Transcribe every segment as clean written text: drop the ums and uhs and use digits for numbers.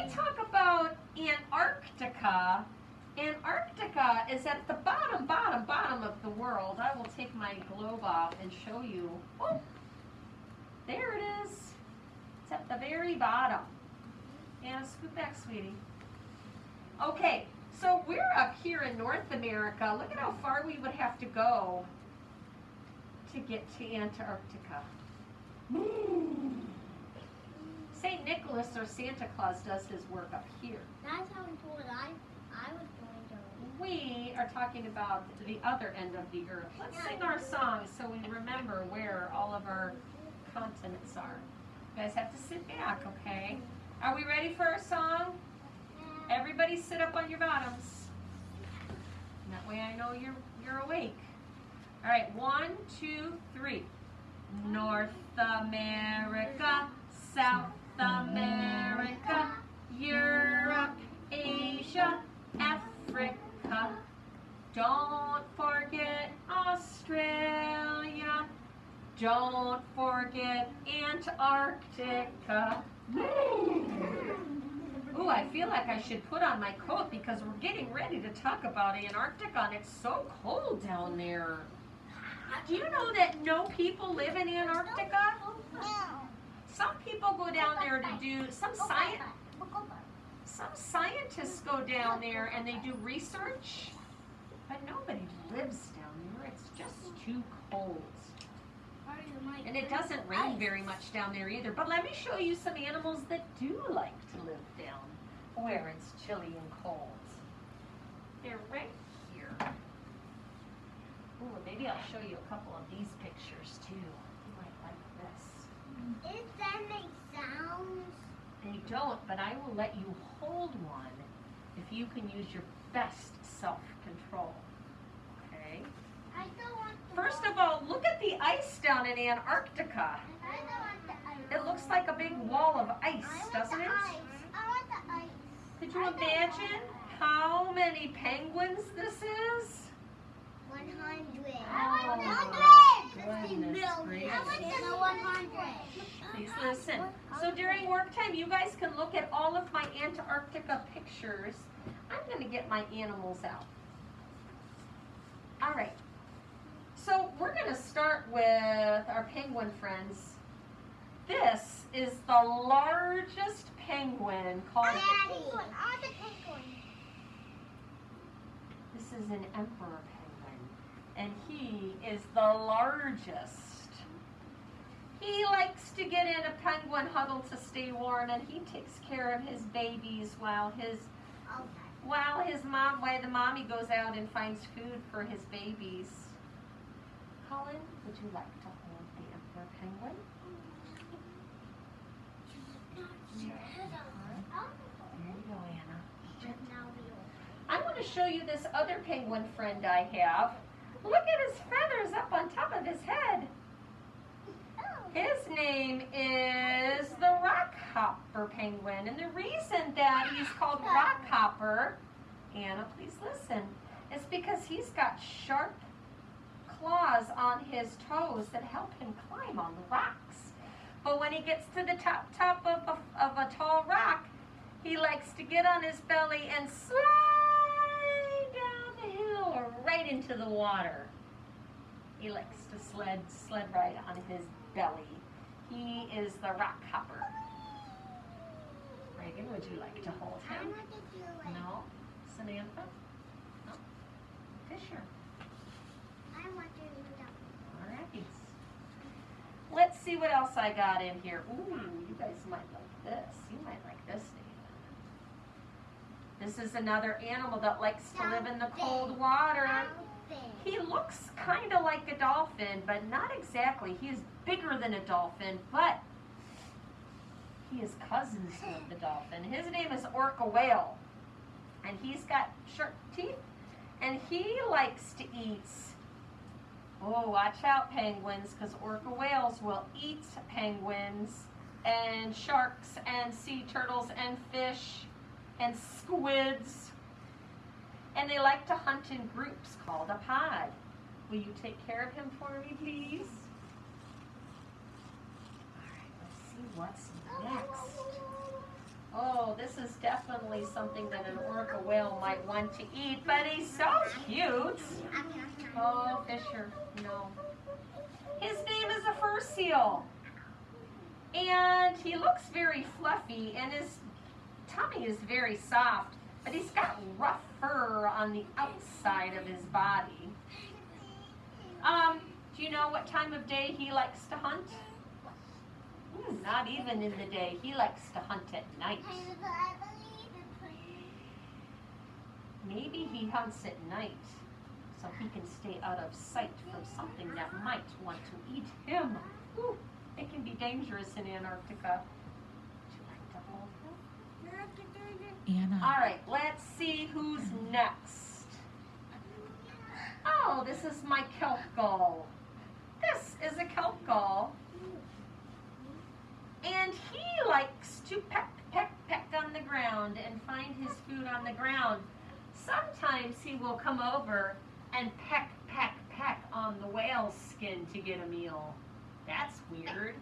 talk about Antarctica, Antarctica is at the bottom of the world. I will take my globe off and show you. Oh, there it is. It's at the very bottom. Anna, scoot back, sweetie. Okay, so we're up here in North America. Look at how far we would have to go to get to Antarctica. St. Nicholas or Santa Claus does his work up here. That's how we told I was going to. We are talking about the other end of the earth. Let's sing our song so we remember where all of our continents are. You guys have to sit back, okay? Are we ready for our song? Everybody sit up on your bottoms. And that way I know you're awake. All right, 1, 2, 3. North America, South America, Europe, Asia, Africa. Don't forget Australia. Don't forget Antarctica. Ooh, I feel like I should put on my coat because we're getting ready to talk about Antarctica and it's so cold down there. Do you know that no people live in Antarctica? Some people go down there to do, some scientists go down there and they do research, but nobody lives down there. It's just too cold. And it doesn't rain very much down there either. But let me show you some animals that do like to live down where it's chilly and cold. They're right here. Ooh, maybe I'll show you a couple of these pictures too. You might like this. Does that make sounds? They don't, but I will let you hold one if you can use your best self-control. Okay? I don't want the First of all, look at the ice down in Antarctica. I don't want the ice. It looks like a big wall of ice, I want doesn't the it? ice. I want the ice. Could you imagine how many penguins this is? 100. I want 100. goodness gracious. I want the 100. Please listen. So during work time, you guys can look at all of my Antarctica pictures. I'm going to get my animals out. All right. So we're going to start with our penguin friends. This is the largest penguin called... Daddy. I want the penguin. This is an emperor penguin, and he is the largest. He likes to get in a penguin huddle to stay warm, and he takes care of his babies while the mommy goes out and finds food for his babies. Colin, would you like to hold the emperor penguin? There you go, Anna. I want to show you this other penguin friend I have. Look at his feathers up on top of his head. His name is the rockhopper penguin. And the reason that he's called rockhopper, Anna, please listen, is because he's got sharp claws on his toes that help him climb on the rocks. But when he gets to the top of a tall rock, he likes to get on his belly and slide down the hill or right into the water. He likes to sled right on his belly. He is the rockhopper. Reagan, would you like to hold I him? want to do it. No? Samantha? No? Fisher? I want to do that. All right. Let's see what else I got in here. Ooh, you guys might like this. You might like this, Nathan. This is another animal that likes to live in the cold water. He looks kind of like a dolphin, but not exactly. He is bigger than a dolphin, but he is cousins with the dolphin. His name is orca whale, and he's got sharp teeth, and he likes to eat. Oh, watch out, penguins, because orca whales will eat penguins and sharks and sea turtles and fish and squids. And they like to hunt in groups called a pod. Will you take care of him for me, please? All right, let's see what's next. Oh, so this is definitely something that an orca whale might want to eat, but he's so cute. Oh, Fisher, no. His name is a fur seal. And he looks very fluffy, and his tummy is very soft, but he's got rough fur on the outside of his body. Do you know what time of day he likes to hunt? Not even in the day. He likes to hunt at night. Maybe he hunts at night so he can stay out of sight from something that might want to eat him. Ooh, it can be dangerous in Antarctica. Would you like to hold him? Anna. All right, let's see who's next. Oh, this is my kelp gull. This is a kelp gull. And he likes to peck, peck, peck on the ground and find his food on the ground. Sometimes he will come over and peck, peck, peck on the whale's skin to get a meal. That's weird.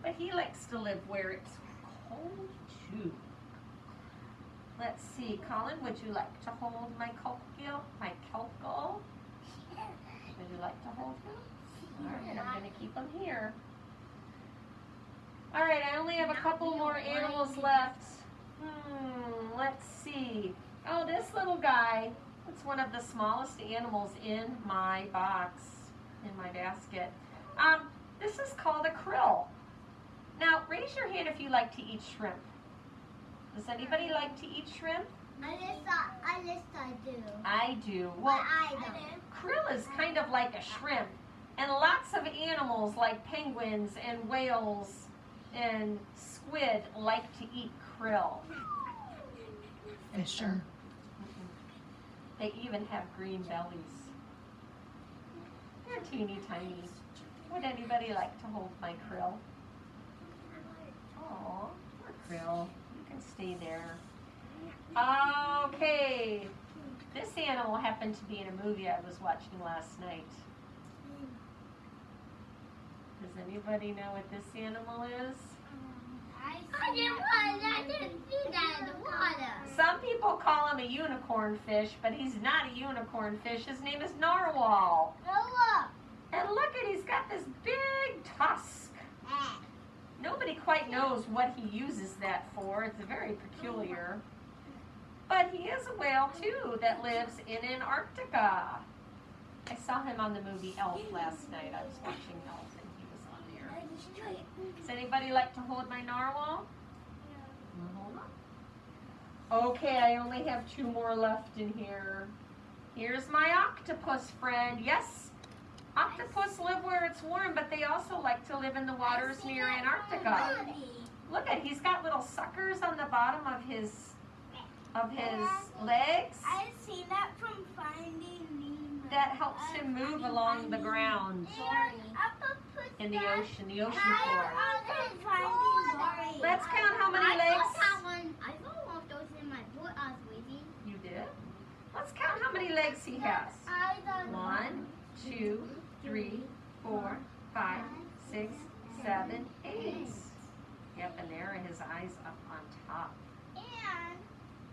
But he likes to live where it's cold too. Let's see, Colin, would you like to hold my kelp gull? Would you like to hold him? All right, I'm going to keep him here. All right, I only have a couple more animals left. Let's see. Oh, this little guy. It's one of the smallest animals in my box, in my basket. This is called a krill. Now, raise your hand if you like to eat shrimp. Does anybody like to eat shrimp? I do. I do. But Well, I don't. krill is kind of like a shrimp, and lots of animals like penguins and whales and squid like to eat krill. Fisher. They even have green bellies. They're teeny tiny. Would anybody like to hold my krill? Oh, poor krill. You can stay there. Okay. This animal happened to be in a movie I was watching last night. Does anybody know what this animal is? I didn't see that in the water. Some people call him a unicorn fish, but he's not a unicorn fish. His name is narwhal. Look. And look at, he's got this big tusk. Nobody quite knows what he uses that for. It's very peculiar. But he is a whale too that lives in Antarctica. I saw him on the movie Elf last night. I was watching Elf and he was on there. Does anybody like to hold my narwhal? Hold on. Okay, I only have 2 more left in here. Here's my octopus friend. Yes, octopus live where it's warm, but they also like to live in the waters near Antarctica. Look at, he's got little suckers on the bottom of his legs I've seen that from Finding Nemo. that helps him move along the ground in the ocean floor. Let's count how many legs. I saw one of those in my boat. I was waiting. You did? Let's count how many legs he has. 1, 2, 3, 4, 5, 6, 7, 8. Yep, and there are his eyes up on top. And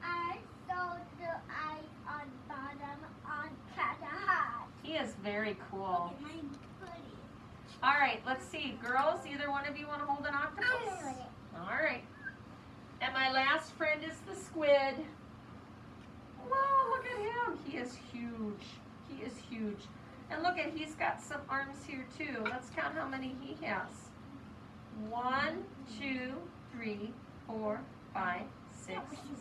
I saw the eyes on bottom on cat hat. He is very cool. My buddy. All right, let's see. Girls, either one of you want to hold an octopus? All right. And my last friend is the squid. Whoa, look at him. He is huge. He is huge. And look at, he's got some arms here too. Let's count how many he has. 1, 2, 3, 4, 5, 6,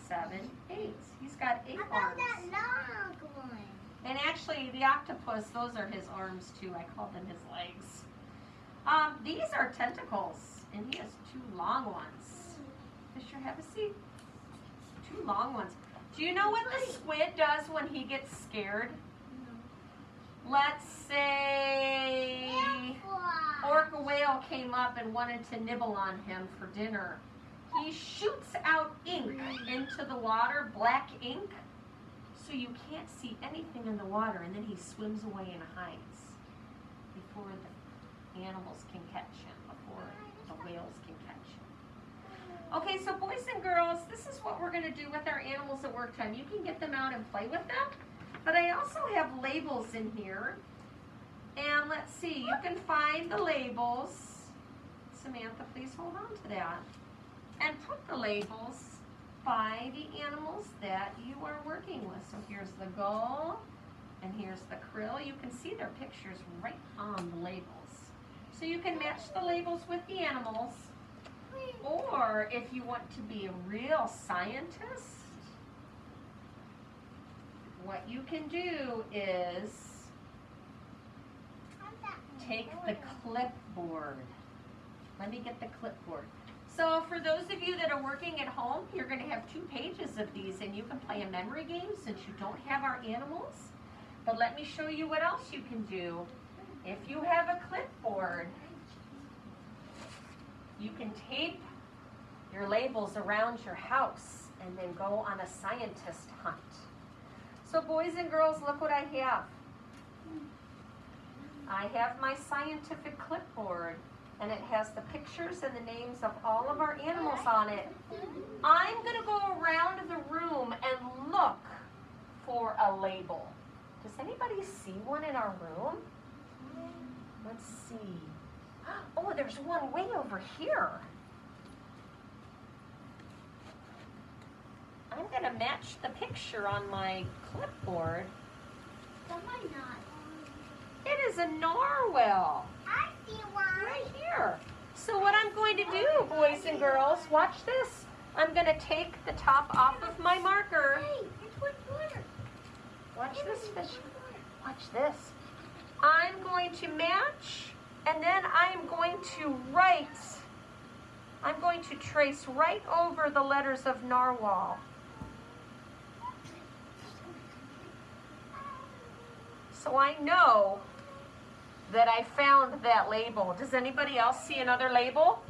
7, 8. He's got 8 How about arms. that long one? And actually, the octopus, those are his arms too. I call them his legs. These are tentacles, and he has 2 long ones. Fisher, have a seat. 2 long ones. Do you know what the squid does when he gets scared? Let's say orca whale came up and wanted to nibble on him for dinner. He shoots out ink into the water, black ink, so you can't see anything in the water, and then he swims away and hides before the animals can catch him, before the whales can catch him. Okay, so boys and girls, this is what we're gonna do with our animals at work time. You can get them out and play with them, but I also have labels in here. And let's see, you can find the labels. Samantha, please hold on to that. And put the labels by the animals that you are working with. So here's the gull, and here's the krill. You can see their pictures right on the labels. So you can match the labels with the animals. Or if you want to be a real scientist, what you can do is take the clipboard. Let me get the clipboard. So for those of you that are working at home, you're going to have 2 pages of these, and you can play a memory game since you don't have our animals. But let me show you what else you can do. If you have a clipboard, you can tape your labels around your house and then go on a scientist hunt. So boys and girls, look what I have. I have my scientific clipboard, and it has the pictures and the names of all of our animals on it. I'm going to go around the room and look for a label. Does anybody see one in our room? Let's see. Oh, there's one way over here. I'm going to match the picture on my clipboard. Why not? It is a narwhal. I see one. Right here. So what I'm going to do, boys and girls, watch this. I'm going to take the top off of my marker. Hey, it's with water. Watch this fish. Watch this. I'm going to match, and then I'm going to write. I'm going to trace right over the letters of narwhal. So I know that I found that label. Does anybody else see another label?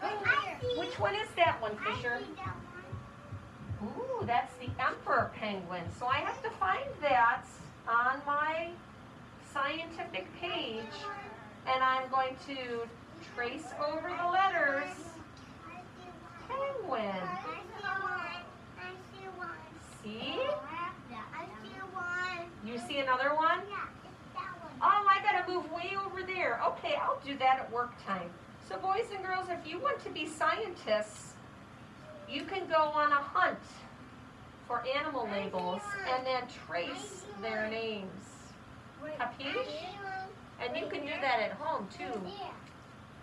I see. Which one is that one, I Fisher? see that one. Ooh, that's the emperor penguin. So I have to find that on my scientific page, and I'm going to trace over the letters penguin. I see one. I see one. See? I see one. You see another one? Yeah, it's that one. Oh, I gotta move way over there. Okay, I'll do that at work time. So boys and girls, if you want to be scientists, you can go on a hunt for animal labels and then trace their names. Capiche? And you can do that at home too.